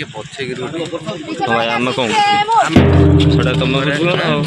ଟିକେ ପଛେଇକି ଭାଇ ଆମେ କଣ ସେଟା ତମେ ବୁଝିବ ନା ଆଉ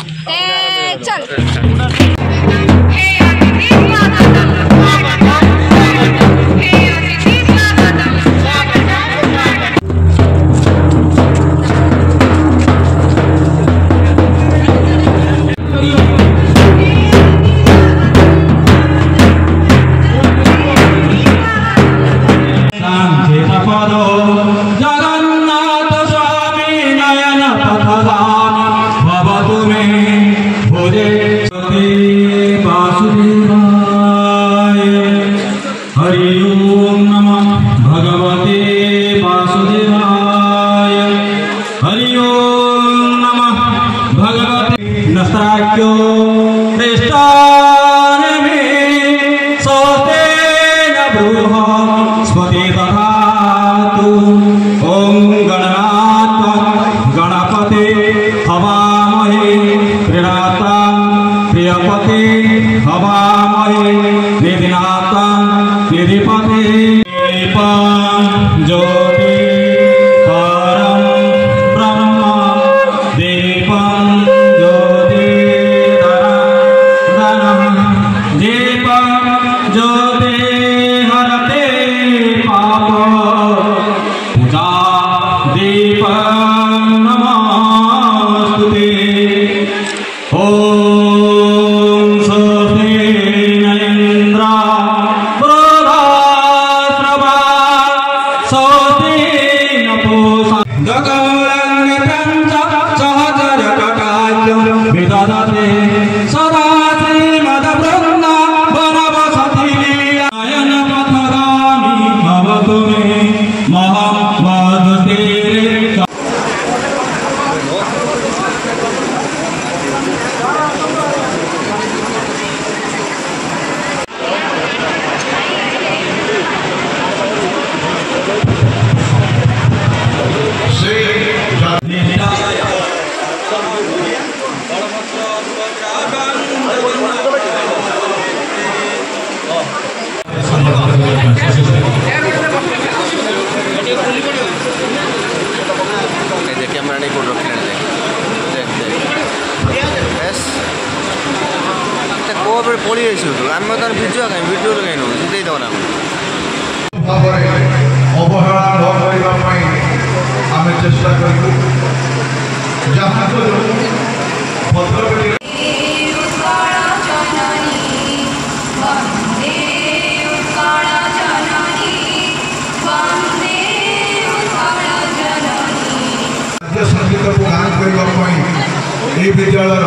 विद्यालय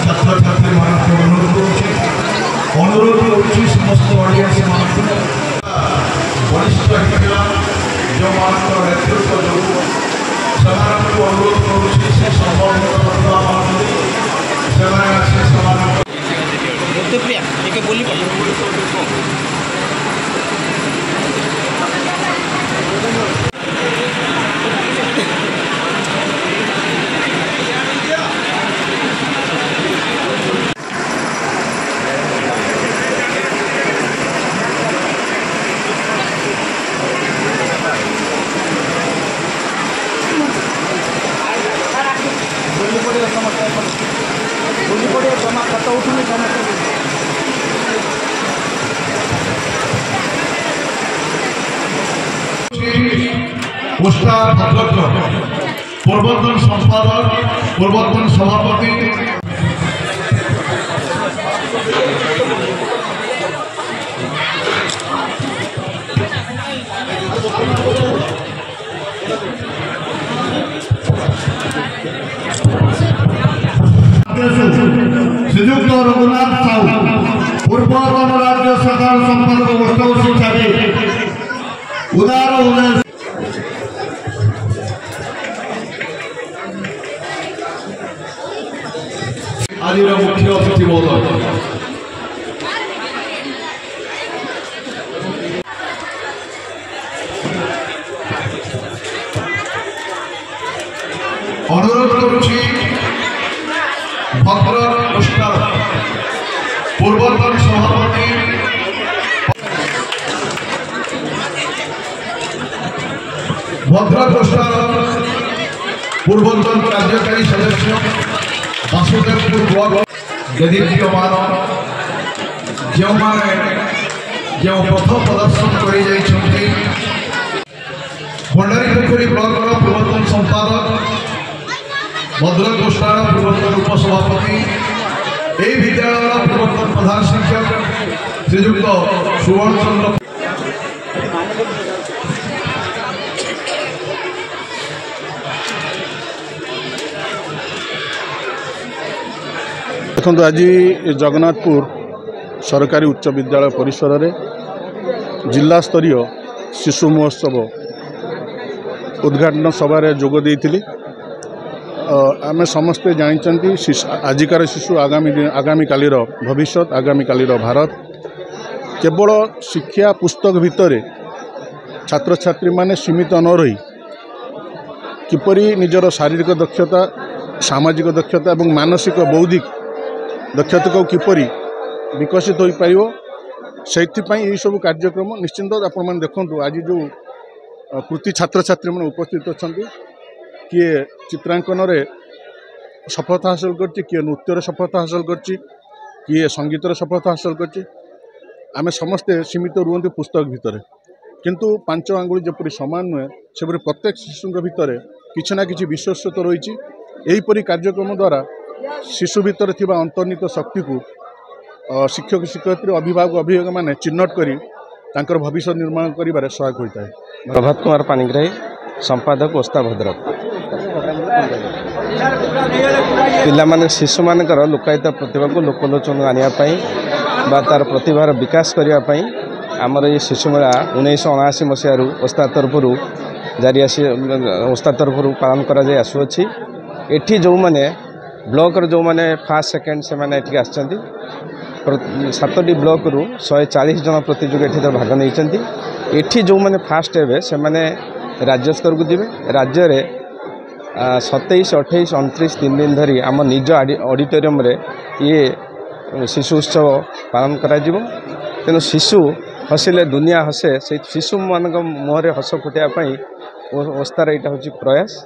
छात्र छात्री अनुरोध कर समस्त ऑडियंस वरिष्ठ शिक्षा जो नेतृत्व जो अनुरोध पूर्वतन संपादक पूर्वतन सभापति श्रीयुक्त रघुनाथ साहू पूर्वतन राज्य सरकार संपादक गोष्ठ शिक्षा उदार उदय आज मुख्य अतिथि महोदय अनुरोध करुछि भद्रक पूर्वतन सभापति भद्रक पूर्वतन कार्यकारी सदस्य वासुदेवपुर ब्लॉक देदीप्यमान जो माने जो पथ प्रदर्शन कर भंडारीपोखरी ब्लॉक पूर्वतन संपादक भद्रक गोष्ठार पूर्वतन उपसभापति यही विद्यालय पूर्वतन प्रधान शिक्षक श्रीजुक्त सुवर्ण चंद्र देखो आज जगन्नाथपुर सरकारी उच्च विद्यालय परिसर में जिला स्तरीय शिशु महोत्सव उद्घाटन सभा जोग देइथिली। आमे समस्ते जानते आजिकार शिशु आगामी कालीर भविष्य आगामी कालीर भारत केवल शिक्षा पुस्तक भितर छात्र छात्री माने सीमित न रही किपरि निजर शारीरिक दक्षता सामाजिक दक्षता और मानसिक बौद्धिक दक्षता को किपरि विकसित हो पार से सब कार्यक्रम निश्चिंत आपण देखु आज जो कृति छात्र छात्री मैंने उपस्थित अच्छा किए चित्रांकन सफलता हासिल कर किए नृत्यर सफलता हासिल कर संगीतर सफलता हासिल कर आमे समस्ते सीमित रुहंती पुस्तक भितर किंतु पांच आंगुली जपरी सामान नुहे सेपरी प्रत्येक शिशु भितर किसी ना कि विशेषत्व रही यहीपरि कार्यक्रम द्वारा शिशु भितर थिबा अंतर्निहित शक्ति को शिक्षक शिक्षयित्री अभिभावक अभिभावक मैंने चिन्हट कर भविष्य निर्माण कर सहायक होता है। प्रभात कुमार पाणिग्राही संपादक ओस्ता भद्रक पिला शिशु मानकर लोकायत प्रतिभा को लोकलोचन आने तार प्रतिभार विकास करने आमर ये शिशु मेला 1979 मसीह ओस्ता तरफ जारी ओस्ता तरफ पालन करुच्छी एठी जो मैंने ब्लॉक जो मैंने फास्ट सेकेंड से मैंने आसछंती 7टी ब्लॉक रु 140 जन प्रतियोगी भाग नहीं एठी जो मैंने फास्ट हे से मैंने राज्य स्तर को जीवे राज्य रे 27, 28, 29 3 दिन धरी आम निज ऑडिटोरियम रे ये शिशु उत्सव पालन करा जीवो। तेणु शिशु हसिले दुनिया हसे से शिशु मान मुहर हस फुटाई ओस्तार यहाँ हूँ प्रयास।